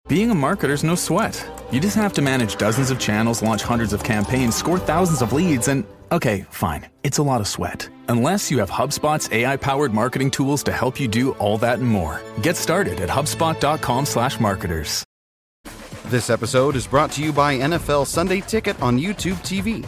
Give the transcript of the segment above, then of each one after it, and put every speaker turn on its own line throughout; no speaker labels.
Being a marketer's no sweat. You just have to manage dozens of channels, launch hundreds of campaigns, score thousands of leads, and okay, fine, it's a lot of sweat. Unless you have HubSpot's AI-powered marketing tools to help you do all that and more. Get started at HubSpot.com/marketers.
This episode is brought to you by NFL Sunday Ticket on YouTube TV.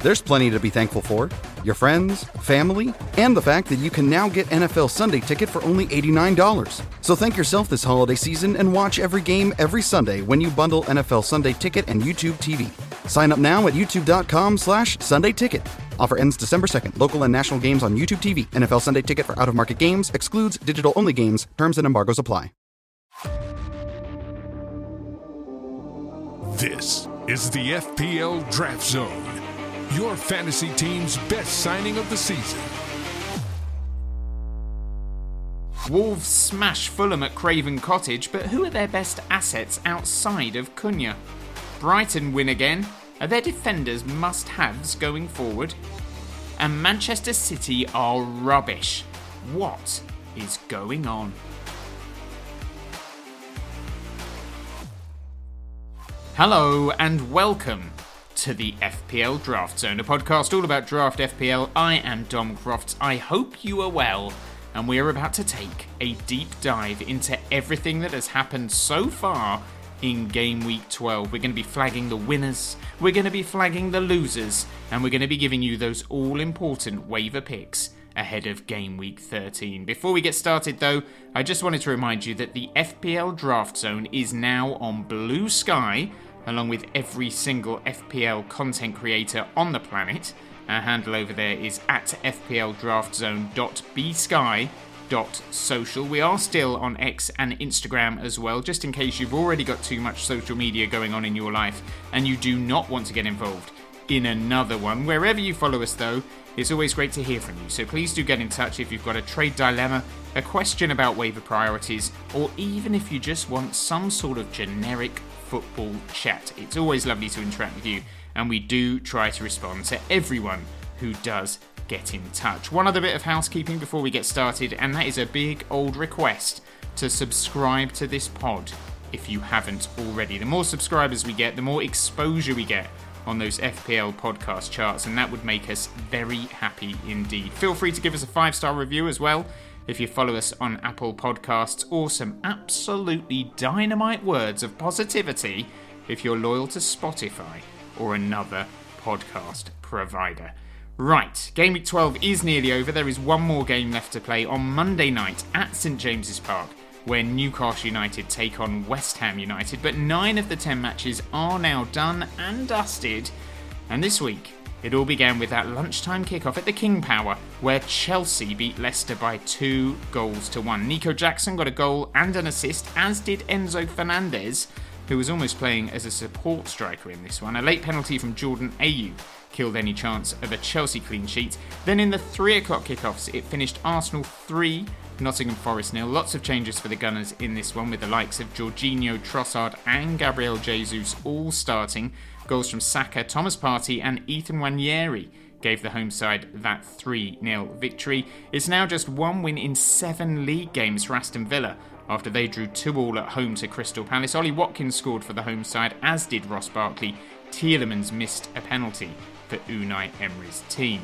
There's plenty to be thankful for. Your friends, family, and the fact that you can now get NFL Sunday Ticket for only $89. So thank yourself this holiday season and watch every game every Sunday when you bundle NFL Sunday Ticket and YouTube TV. Sign up now at youtube.com/Sunday Ticket. Offer ends December 2nd. Local and national games on YouTube TV. NFL Sunday Ticket for out-of-market games excludes digital-only games. Terms and embargoes apply.
This is the FPL Draft Zone, your fantasy team's best signing of the season.
Wolves smash Fulham at Craven Cottage, but who are their best assets outside of Cunha? Brighton win again. Are their defenders must-haves going forward? And Manchester City are rubbish. What is going on? Hello and welcome to the FPL Draft Zone, a podcast all about draft FPL. I am Dom Crofts. I hope you are well, and we are about to take a deep dive into everything that has happened so far in Gameweek 12. We're going to be flagging the winners, we're going to be flagging the losers, and we're going to be giving you those all-important waiver picks ahead of Gameweek 13. Before we get started though, I just wanted to remind you that the FPL Draft Zone is now on Blue Sky, along with every single FPL content creator on the planet. Our handle over there is at fpldraftzone.bsky.social. We are still on X and Instagram as well, just in case you've already got too much social media going on in your life and you do not want to get involved in another one. Wherever you follow us though, it's always great to hear from you, so please do get in touch if you've got a trade dilemma, a question about waiver priorities, or even if you just want some sort of generic football chat. It's always lovely to interact with you, and we do try to respond to everyone who does get in touch. One other bit of housekeeping before we get started, and that is a big old request to subscribe to this pod if you haven't already. The more subscribers we get, the more exposure we get on those FPL podcast charts, and that would make us very happy indeed. Feel free to give us a 5-star review as well if you follow us on Apple Podcasts, or some absolutely dynamite words of positivity if you're loyal to Spotify or another podcast provider. Right, Game Week 12 is nearly over. There is one more game left to play on Monday night at St James's Park, where Newcastle United take on West Ham United, but 9 of the 10 matches are now done and dusted, and this week it all began with that lunchtime kickoff at the King Power, where Chelsea beat Leicester by 2-1. Nico Jackson got a goal and an assist, as did Enzo Fernández, who was almost playing as a support striker in this one. A late penalty from Jordan Ayew killed any chance of a Chelsea clean sheet. Then in the 3 o'clock kickoffs, it finished Arsenal 3, Nottingham Forest 0. Lots of changes for the Gunners in this one, with the likes of Jorginho, Trossard and Gabriel Jesus all starting. Goals from Saka, Thomas Partey and Ethan Nwaneri gave the home side that 3-0 victory. It's now just one win in 7 league games for Aston Villa, after they drew 2-2 at home to Crystal Palace. Ollie Watkins scored for the home side, as did Ross Barkley. Tielemans missed a penalty for Unai Emery's team.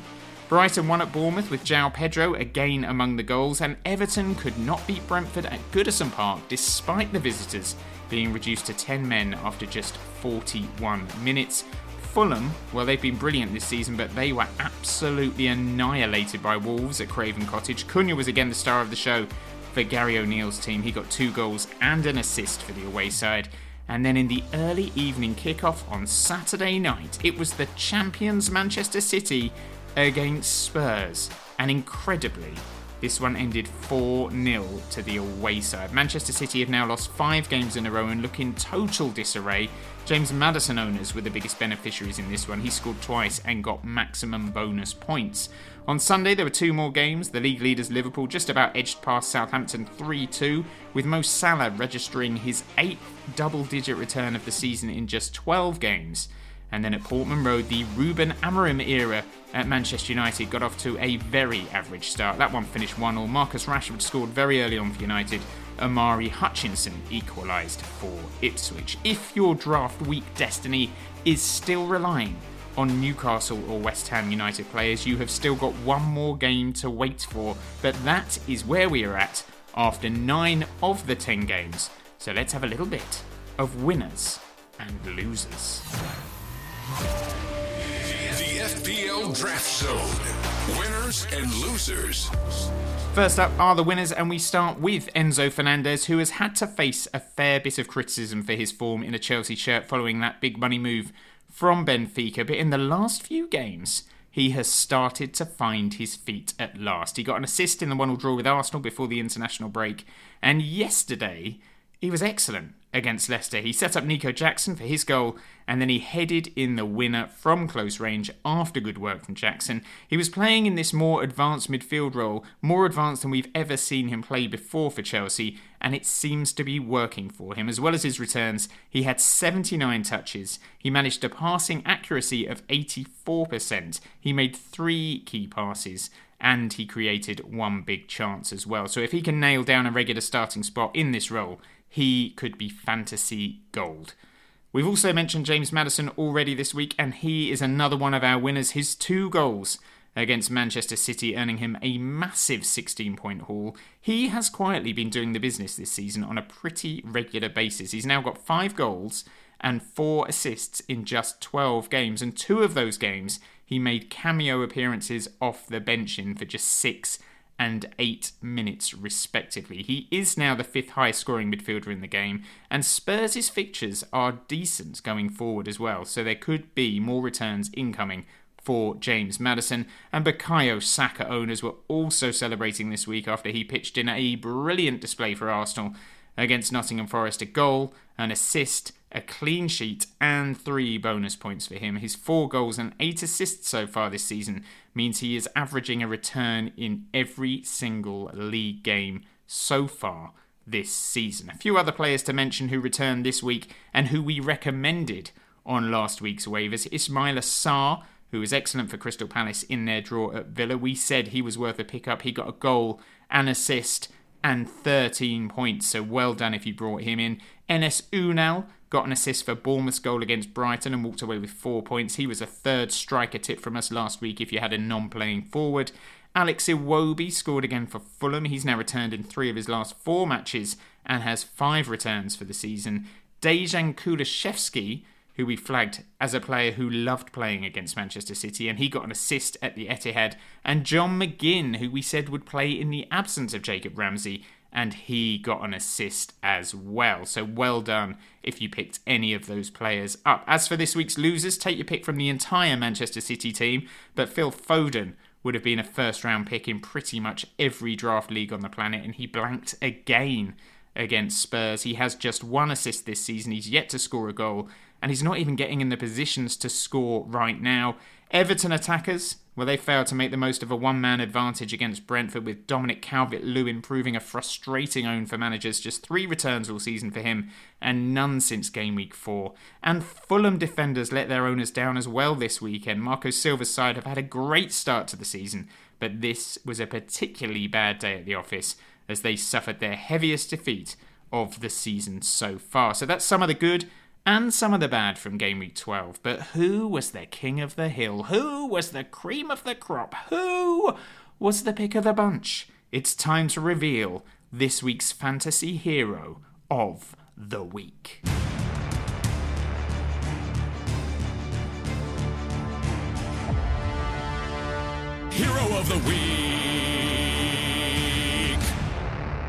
Brighton won at Bournemouth with João Pedro again among the goals, and Everton could not beat Brentford at Goodison Park despite the visitors being reduced to 10 men after just 41 minutes. Fulham, well, they've been brilliant this season, but they were absolutely annihilated by Wolves at Craven Cottage. Cunha was again the star of the show for Gary O'Neill's team. He got 2 goals and an assist for the away side. And then in the early evening kickoff on Saturday night, it was the champions Manchester City against Spurs, and incredibly, this one ended 4-0 to the away side. Manchester City have now lost 5 games in a row and look in total disarray. James Maddison owners were the biggest beneficiaries in this one. He scored twice and got maximum bonus points. On Sunday there were 2 more games. The league leaders Liverpool just about edged past Southampton 3-2, with Mo Salah registering his 8th double-digit return of the season in just 12 games. And then at Portman Road, the Ruben Amorim era at Manchester United got off to a very average start. That one finished 1-1. Marcus Rashford scored very early on for United Amari Hutchinson equalised for Ipswich. If your draft week destiny is still relying on Newcastle or West Ham United players, you have still got one more game to wait for, but that is where we are at after 9 of the 10 games. So let's have a little bit of winners and losers.
The FPL Draft Zone. Winners and losers.
First up are the winners, and we start with Enzo Fernández, who has had to face a fair bit of criticism for his form in a Chelsea shirt following that big money move from Benfica. But in the last few games, he has started to find his feet at last. He got an assist in the 1-1 draw with Arsenal before the international break, and yesterday he was excellent against Leicester. He set up Nico Jackson for his goal, and then he headed in the winner from close range after good work from Jackson. He was playing in this more advanced midfield role, more advanced than we've ever seen him play before for Chelsea, and it seems to be working for him. As well as his returns, he had 79 touches. He managed a passing accuracy of 84%. He made 3 key passes, and he created 1 big chance as well. So if he can nail down a regular starting spot in this role, he could be fantasy gold. We've also mentioned James Maddison already this week, and he is another one of our winners. His 2 goals against Manchester City earning him a massive 16-point haul. He has quietly been doing the business this season on a pretty regular basis. He's now got 5 goals and 4 assists in just 12 games, and 2 of those games he made cameo appearances off the bench in for just 6 and 8 minutes respectively. He is now the 5th highest scoring midfielder in the game, and Spurs' fixtures are decent going forward as well, so there could be more returns incoming for James Maddison. And Bukayo Saka owners were also celebrating this week after he pitched in a brilliant display for Arsenal against Nottingham Forest. A goal, an assist, a clean sheet, and 3 bonus points for him. His 4 goals and 8 assists so far this season means he is averaging a return in every single league game so far this season. A few other players to mention who returned this week and who we recommended on last week's waivers. Ismaila Sarr, who was excellent for Crystal Palace in their draw at Villa. We said he was worth a pickup. He got a goal, an assist, and 13 points, so well done if you brought him in. Enes Unal got an assist for Bournemouth's goal against Brighton and walked away with 4 points. He was a 3rd striker tip from us last week if you had a non-playing forward. Alex Iwobi scored again for Fulham. He's now returned in 3 of his last 4 matches and has 5 returns for the season. Dejan Kulusevski, who we flagged as a player who loved playing against Manchester City, and he got an assist at the Etihad. And John McGinn, who we said would play in the absence of Jacob Ramsey, and he got an assist as well. So well done if you picked any of those players up. As for this week's losers, take your pick from the entire Manchester City team, but Phil Foden would have been a first-round pick in pretty much every draft league on the planet, and he blanked again against Spurs. He has just 1 assist this season. He's yet to score a goal, and he's not even getting in the positions to score right now. Everton attackers, well, they failed to make the most of a one-man advantage against Brentford, with Dominic Calvert-Lewin proving a frustrating own for managers. Just 3 returns all season for him, and none since Gameweek 4. And Fulham defenders let their owners down as well this weekend. Marco Silva's side have had a great start to the season, but this was a particularly bad day at the office as they suffered their heaviest defeat of the season so far. So that's some of the good and some of the bad from Game Week 12. But who was the king of the hill? Who was the cream of the crop? Who was the pick of the bunch? It's time to reveal this week's fantasy hero of the week.
Hero of the Week.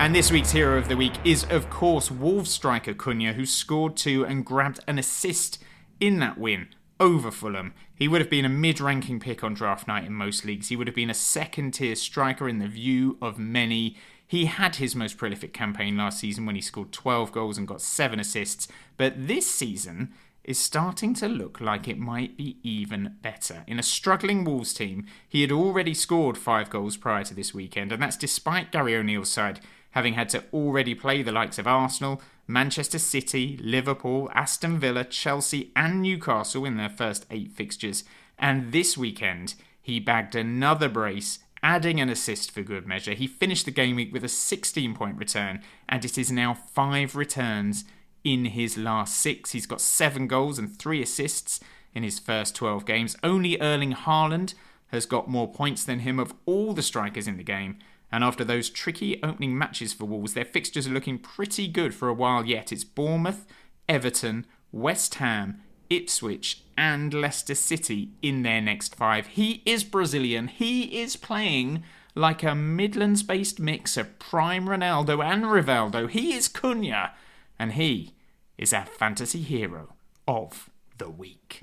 And this week's Hero of the Week is, of course, Wolves striker Cunha, who scored 2 and grabbed an assist in that win over Fulham. He would have been a mid-ranking pick on draft night in most leagues. He would have been a second-tier striker in the view of many. He had his most prolific campaign last season when he scored 12 goals and got 7 assists. But this season is starting to look like it might be even better. In a struggling Wolves team, he had already scored 5 goals prior to this weekend, and that's despite Gary O'Neill's side having had to already play the likes of Arsenal, Manchester City, Liverpool, Aston Villa, Chelsea and Newcastle in their first 8 fixtures. And this weekend, he bagged another brace adding an assist for good measure. He finished the game week with a 16-point return, and it is now 5 returns in his last 6. He's got 7 goals and 3 assists in his first 12 games. Only Erling Haaland has got more points than him of all the strikers in the game. And after those tricky opening matches for Wolves, their fixtures are looking pretty good for a while yet. It's Bournemouth, Everton, West Ham, Ipswich and Leicester City in their next 5. He is Brazilian. He is playing like a Midlands-based mix of prime Ronaldo and Rivaldo. He is Cunha, and he is our fantasy hero of the week.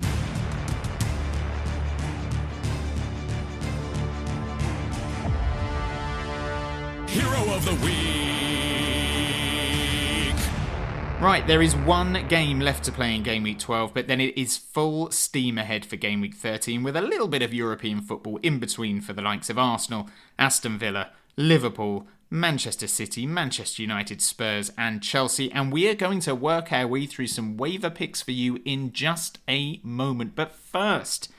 Hero of the Week.
Right, there is one game left to play in Game Week 12, but then it is full steam ahead for Game Week 13 with a little bit of European football in between for the likes of Arsenal, Aston Villa, Liverpool, Manchester City, Manchester United, Spurs and Chelsea, and we are going to work our way through some waiver picks for you in just a moment. But first,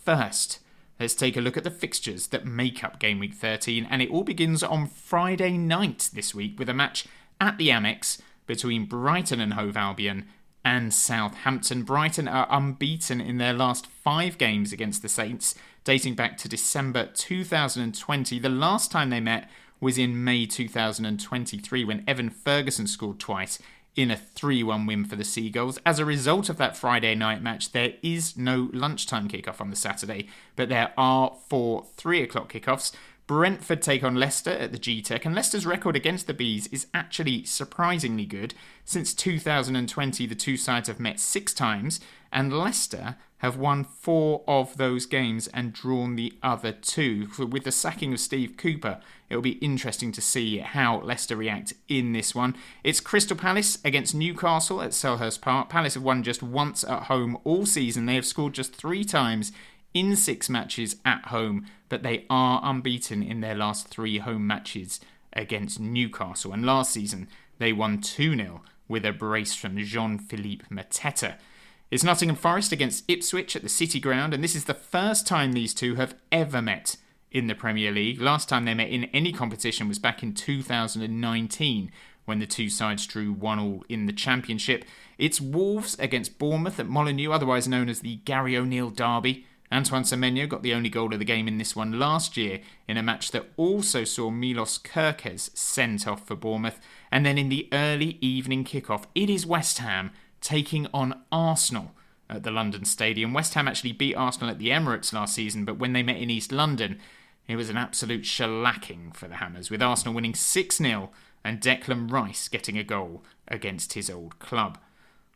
let's take a look at the fixtures that make up Game Week 13, and it all begins on Friday night this week with a match at the Amex between Brighton and Hove Albion and Southampton. Brighton are unbeaten in their last 5 games against the Saints, dating back to December 2020. The last time they met was in May 2023 when Evan Ferguson scored twice in a 3-1 win for the Seagulls. As a result of that Friday night match, there is no lunchtime kickoff on the Saturday, but there are 4 3:00 kickoffs. Brentford take on Leicester at the G-Tech, and Leicester's record against the Bees is actually surprisingly good. Since 2020, the two sides have met 6 times, and Leicester have won 4 of those games and drawn the other 2. With the sacking of Steve Cooper, it'll be interesting to see how Leicester react in this one. It's Crystal Palace against Newcastle at Selhurst Park. Palace have won just once at home all season. They have scored just 3 times in 6 matches at home, but they are unbeaten in their last 3 home matches against Newcastle. And last season, they won 2-0 with a brace from Jean-Philippe Mateta. It's Nottingham Forest against Ipswich at the City Ground, and this is the first time these two have ever met in the Premier League. Last time they met in any competition was back in 2019, when the two sides drew 1-1 in the Championship. It's Wolves against Bournemouth at Molineux, otherwise known as the Gary O'Neill Derby. Antoine Semenyo got the only goal of the game in this one last year in a match that also saw Milos Kerkez sent off for Bournemouth. And then in the early evening kickoff, it is West Ham taking on Arsenal at the London Stadium. West Ham actually beat Arsenal at the Emirates last season, but when they met in East London, it was an absolute shellacking for the Hammers, with Arsenal winning 6-0 and Declan Rice getting a goal against his old club.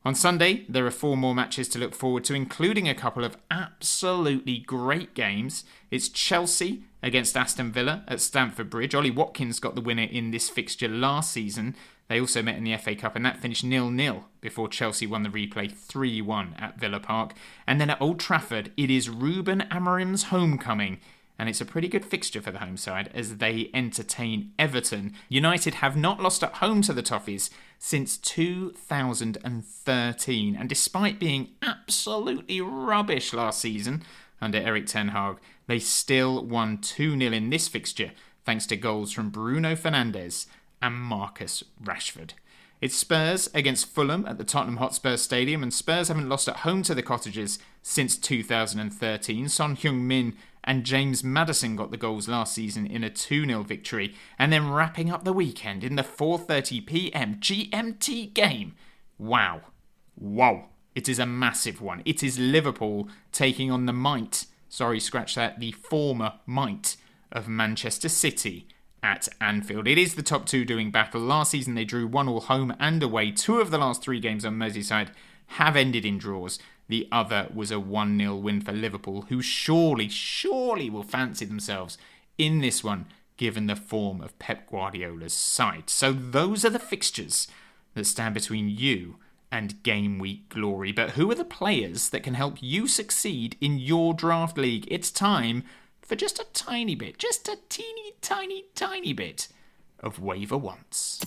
On Sunday, there are 4 more matches to look forward to, including a couple of absolutely great games. It's Chelsea against Aston Villa at Stamford Bridge. Ollie Watkins got the winner in this fixture last season. They also met in the FA Cup, and that finished 0-0 before Chelsea won the replay 3-1 at Villa Park. And then at Old Trafford, it is Ruben Amorim's homecoming, and it's a pretty good fixture for the home side as they entertain Everton. United have not lost at home to the Toffees since 2013, and despite being absolutely rubbish last season under Erik ten Hag, they still won 2-0 in this fixture thanks to goals from Bruno Fernandes and Marcus Rashford. It's Spurs against Fulham at the Tottenham Hotspur Stadium, and Spurs haven't lost at home to the Cottagers since 2013. Son Heung-min and James Maddison got the goals last season in a 2-0 victory. And then wrapping up the weekend in the 4:30pm GMT game. Wow. It is a massive one. It is Liverpool taking on the former might of Manchester City at Anfield. It is the top 2 doing battle. Last season they drew 1-1 home and away. 2 of the last 3 games on Merseyside have ended in draws. The other was a 1-0 win for Liverpool, who surely will fancy themselves in this one, given the form of Pep Guardiola's side. So those are the fixtures that stand between you and Game Week glory. But who are the players that can help you succeed in your draft league? It's time for just a tiny bit, just a teeny tiny bit of Waiver Once.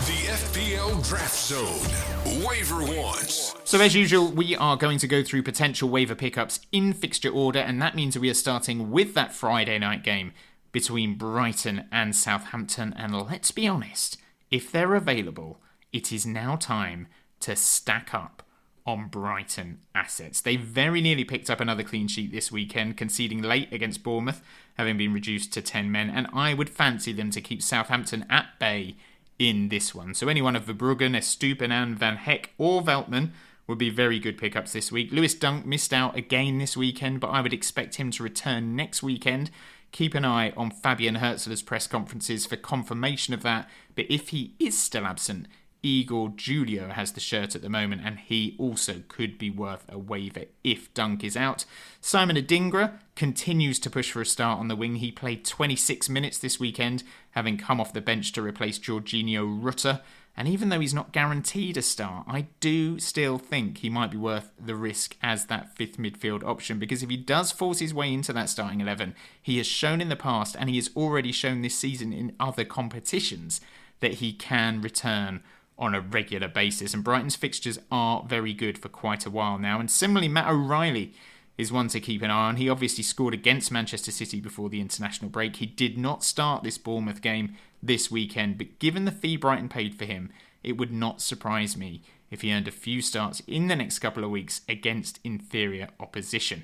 The FPL Draft Zone. Waiver wants.
So as usual, we are going to go through potential waiver pickups in fixture order, and that means we are starting with that Friday night game between Brighton and Southampton. And let's be honest, if they're available, it is now time to stack up on Brighton assets. They very nearly picked up another clean sheet this weekend, conceding late against Bournemouth, having been reduced to 10 men, and I would fancy them to keep Southampton at bay in this one. So any one of Verbruggen, Estupiñán, Van Heck or Veltman would be very good pickups this week. Lewis Dunk missed out again this weekend, but I would expect him to return next weekend. Keep an eye on Fabian Hürzeler's press conferences for confirmation of that, but if he is still absent, Igor Julio has the shirt at the moment, and he also could be worth a waiver if Dunk is out. Simon Adingra continues to push for a start on the wing. He played 26 minutes this weekend, having come off the bench to replace Jorginho Rutter. And even though he's not guaranteed a start, I do still think he might be worth the risk as that fifth midfield option, because if he does force his way into that starting 11, he has shown in the past, and he has already shown this season in other competitions, that he can return on a regular basis. And Brighton's fixtures are very good for quite a while now. And similarly, Matt O'Reilly is one to keep an eye on. He obviously scored against Manchester City before the international break. He did not start this Bournemouth game this weekend, but given the fee Brighton paid for him, it would not surprise me if he earned a few starts in the next couple of weeks against inferior opposition.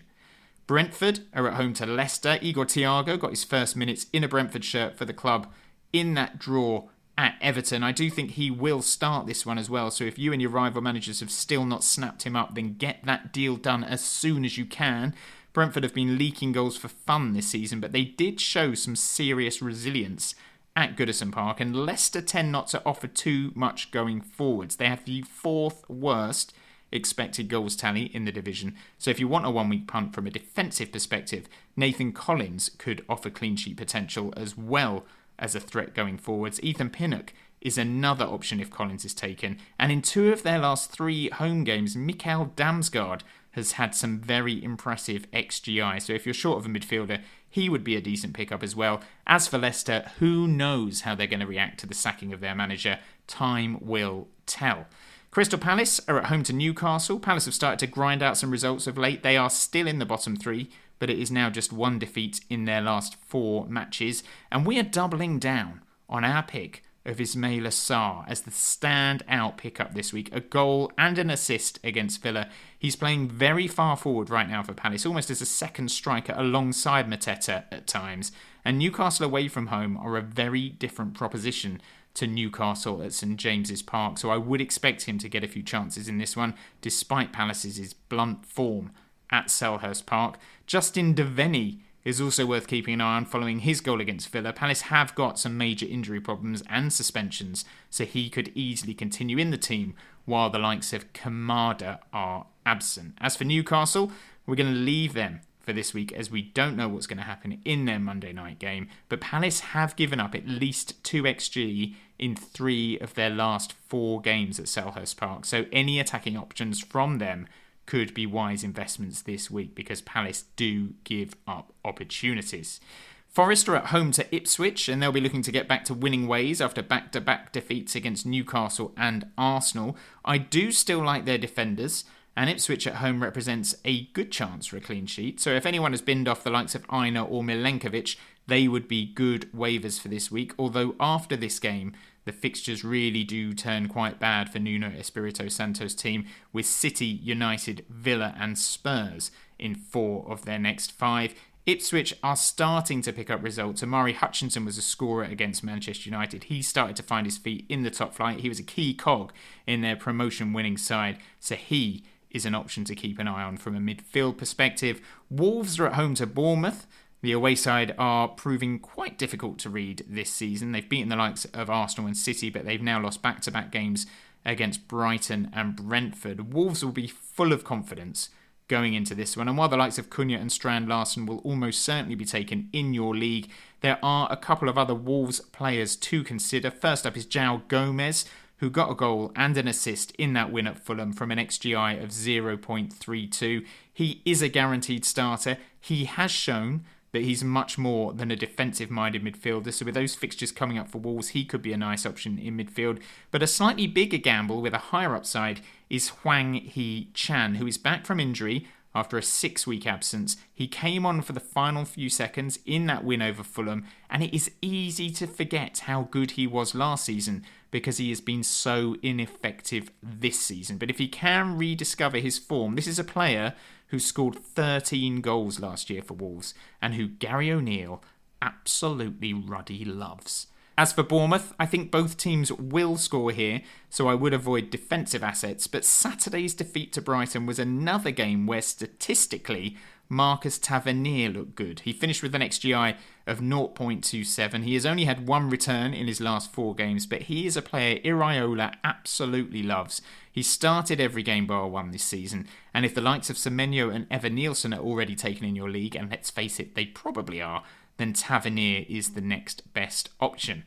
Brentford are at home to Leicester. Igor Thiago got his first minutes in a Brentford shirt for the club in that draw at Everton. I do think he will start this one as well, so if you and your rival managers have still not snapped him up, then get that deal done as soon as you can. Brentford have been leaking goals for fun this season, but they did show some serious resilience at Goodison Park, and Leicester tend not to offer too much going forwards. They have the fourth worst expected goals tally in the division, so if you want a one-week punt from a defensive perspective, Nathan Collins could offer clean sheet potential as well as a threat going forwards. Ethan Pinnock is another option if Collins is taken. And in 2 of their last 3 home games, Mikael Damsgaard has had some very impressive XGI. So if you're short of a midfielder, he would be a decent pickup as well. As for Leicester, who knows how they're going to react to the sacking of their manager? Time will tell. Crystal Palace are at home to Newcastle. Palace have started to grind out some results of late. They are still in the bottom 3, but it is now just 1 defeat in their last 4 matches. And we are doubling down on our pick of Ismaila Sarr as the standout pickup this week. A goal and an assist against Villa. He's playing very far forward right now for Palace, almost as a second striker alongside Mateta at times. And Newcastle away from home are a very different proposition to Newcastle at St James's Park. So I would expect him to get a few chances in this one, despite Palace's blunt form at Selhurst Park. Justin Devenny is also worth keeping an eye on following his goal against Villa. Palace have got some major injury problems and suspensions, so he could easily continue in the team while the likes of Kamada are absent. As for Newcastle, we're going to leave them for this week as we don't know what's going to happen in their Monday night game, but Palace have given up at least 2 XG in 3 of their last 4 games at Selhurst Park, so any attacking options from them could be wise investments this week because Palace do give up opportunities. Forest are at home to Ipswich, and they'll be looking to get back to winning ways after back-to-back defeats against Newcastle and Arsenal. I do still like their defenders, and Ipswich at home represents a good chance for a clean sheet. So if anyone has binned off the likes of Aina or Milenkovic, they would be good waivers for this week, although after this game, the fixtures really do turn quite bad for Nuno Espirito Santo's team, with City, United, Villa and Spurs in 4 of their next 5. Ipswich are starting to pick up results. Amari Hutchinson was a scorer against Manchester United. He started to find his feet in the top flight. He was a key cog in their promotion-winning side, so he is an option to keep an eye on from a midfield perspective. Wolves are at home to Bournemouth. The away side are proving quite difficult to read this season. They've beaten the likes of Arsenal and City, but they've now lost back-to-back games against Brighton and Brentford. Wolves will be full of confidence going into this one, and while the likes of Cunha and Strand Larsen will almost certainly be taken in your league, there are a couple of other Wolves players to consider. First up is João Gomez, who got a goal and an assist in that win at Fulham from an XGI of 0.32. He is a guaranteed starter. He has shown but he's much more than a defensive-minded midfielder. So with those fixtures coming up for Wolves, he could be a nice option in midfield. But a slightly bigger gamble with a higher upside is Hwang Hee-chan, who is back from injury after a 6-week absence. He came on for the final few seconds in that win over Fulham, and it is easy to forget how good he was last season because he has been so ineffective this season. But if he can rediscover his form, this is a player who scored 13 goals last year for Wolves and who Gary O'Neill absolutely ruddy loves. As for Bournemouth, I think both teams will score here, so I would avoid defensive assets, but Saturday's defeat to Brighton was another game where statistically Marcus Tavernier looked good. He finished with an XGI of 0.27. He has only had one return in his last 4 games, but he is a player Iraola absolutely loves. He started every game bar one this season, and if the likes of Semenyo and Evan Nielsen are already taken in your league, and let's face it, they probably are, then Tavernier is the next best option.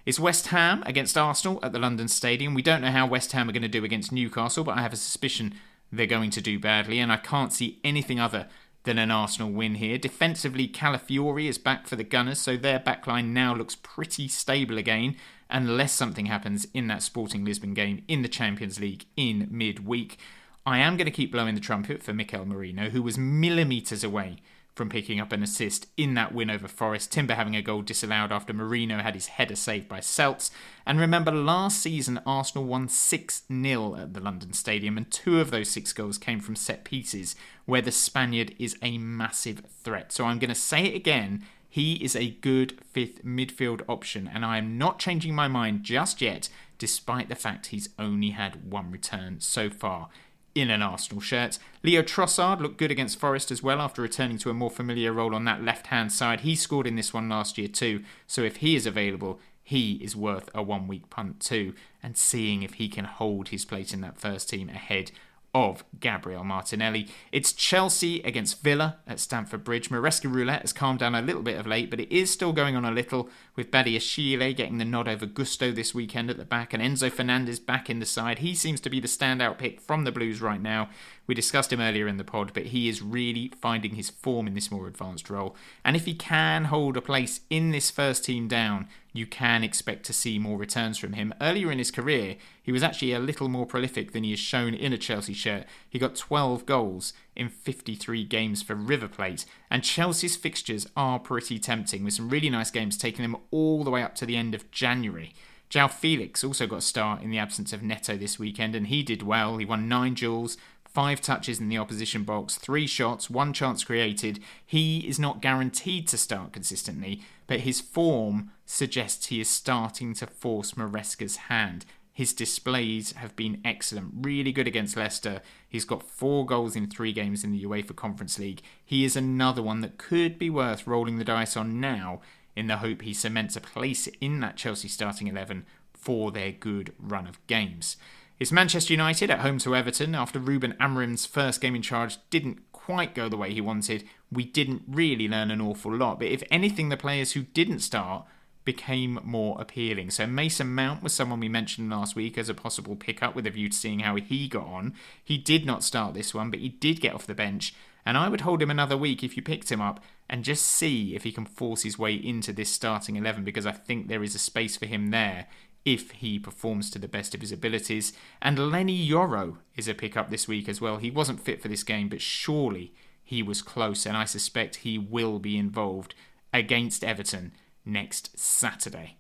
It's West Ham against Arsenal at the London Stadium. We don't know how West Ham are going to do against Newcastle, but I have a suspicion they're going to do badly, and I can't see anything other than an Arsenal win here. Defensively, Calafiori is back for the Gunners, so their backline now looks pretty stable again, unless something happens in that Sporting Lisbon game in the Champions League in midweek. I am going to keep blowing the trumpet for Mikel Merino, who was millimetres away from picking up an assist in that win over Forest. Timber having a goal disallowed after Merino had his header saved by Celts. And remember, last season Arsenal won 6-0 at the London Stadium, and 2 of those 6 goals came from set pieces, where the Spaniard is a massive threat. So I'm going to say it again, he is a good 5th midfield option, and I am not changing my mind just yet, despite the fact he's only had 1 return so far in an Arsenal shirt. Leo Trossard looked good against Forest as well after returning to a more familiar role on that left-hand side. He scored in this one last year too, so if he is available, he is worth a 1-week punt too, and seeing if he can hold his place in that first team ahead of Gabriel Martinelli. It's Chelsea against Villa at Stamford Bridge. Maresca roulette has calmed down a little bit of late, but it is still going on a little, with Badiashile getting the nod over Gusto this weekend at the back, and Enzo Fernández back in the side. He seems to be the standout pick from the Blues right now. We discussed him earlier in the pod, but he is really finding his form in this more advanced role. And if he can hold a place in this first team down, you can expect to see more returns from him. Earlier in his career, he was actually a little more prolific than he is shown in a Chelsea shirt. He got 12 goals in 53 games for River Plate, and Chelsea's fixtures are pretty tempting, with some really nice games taking them all the way up to the end of January. João Felix also got a start in the absence of Neto this weekend, and he did well. He won 9 duels, 5 touches in the opposition box, 3 shots, 1 chance created. He is not guaranteed to start consistently, but his form suggests he is starting to force Maresca's hand. His displays have been excellent, really good against Leicester. He's got 4 goals in 3 games in the UEFA Conference League. He is another one that could be worth rolling the dice on now, in the hope he cements a place in that Chelsea starting 11 for their good run of games. It's Manchester United at home to Everton. After Ruben Amorim's first game in charge didn't quite go the way he wanted, we didn't really learn an awful lot. But if anything, the players who didn't start became more appealing. So Mason Mount was someone we mentioned last week as a possible pickup with a view to seeing how he got on. He did not start this one, but he did get off the bench. And I would hold him another week if you picked him up and just see if he can force his way into this starting 11, because I think there is a space for him there if he performs to the best of his abilities. And Lenny Yoro is a pickup this week as well. He wasn't fit for this game, but surely he was close, and I suspect he will be involved against Everton next Saturday.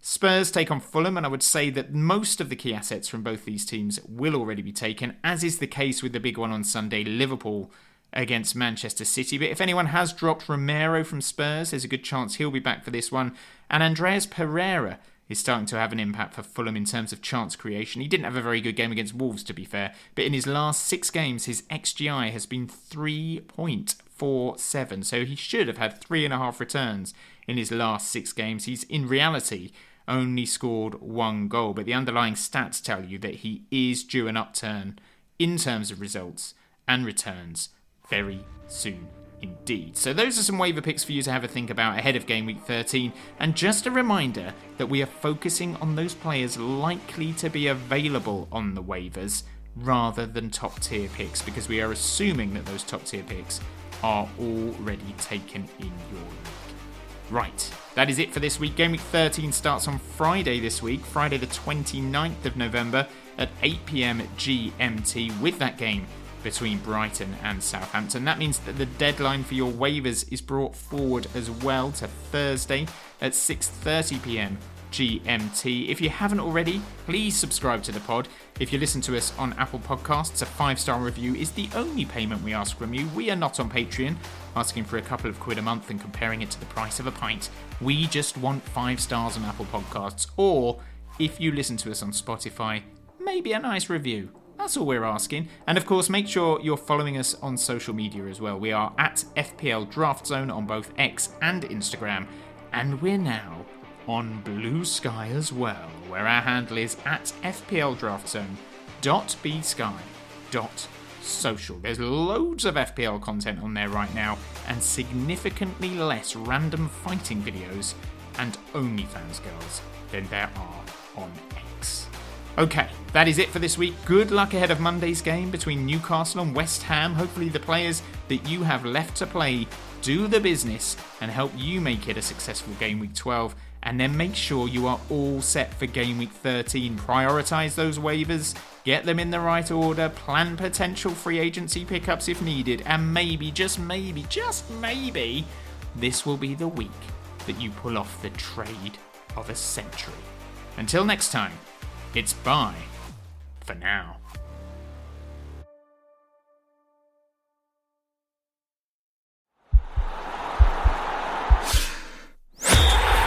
Spurs take on Fulham, and I would say that most of the key assets from both these teams will already be taken, as is the case with the big one on Sunday, Liverpool against Manchester City. But if anyone has dropped Romero from Spurs, there's a good chance he'll be back for this one. And Andreas Pereira is starting to have an impact for Fulham in terms of chance creation. He didn't have a very good game against Wolves, to be fair, but in his last 6 games, his XGI has been 3.47, so he should have had 3.5 returns in his last 6 games. He's, in reality, only scored 1 goal, but the underlying stats tell you that he is due an upturn in terms of results and returns very soon indeed. So those are some waiver picks for you to have a think about ahead of Game Week 13. And just a reminder that we are focusing on those players likely to be available on the waivers rather than top tier picks, because we are assuming that those top tier picks are already taken in your league. Right, that is it for this week. Game Week 13 starts on Friday this week, Friday the 29th of November at 8 p.m. GMT, with that game between Brighton and Southampton. That means that the deadline for your waivers is brought forward as well to Thursday at 6:30 p.m. GMT. If you haven't already, please subscribe to the pod. If you listen to us on Apple Podcasts, a 5-star review is the only payment we ask from you. We are not on Patreon, asking for a couple of quid a month and comparing it to the price of a pint. We just want 5 stars on Apple Podcasts, or if you listen to us on Spotify, maybe a nice review. That's all we're asking. And of course, make sure you're following us on social media as well. We are at FPL Draft Zone on both X and Instagram, and we're now on Blue Sky as well, where our handle is at FPLDraftZone.bsky.social. There's loads of FPL content on there right now, and significantly less random fighting videos and OnlyFans girls than there are on X. Okay, that is it for this week. Good luck ahead of Monday's game between Newcastle and West Ham. Hopefully the players that you have left to play do the business and help you make it a successful Game Week 12. And then make sure you are all set for Game Week 13. Prioritise those waivers, get them in the right order, plan potential free agency pickups if needed, and maybe, just maybe, this will be the week that you pull off the trade of a century. Until next time, it's bye for now.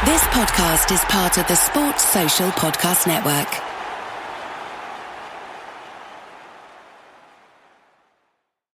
This podcast is part of the Sports Social Podcast Network.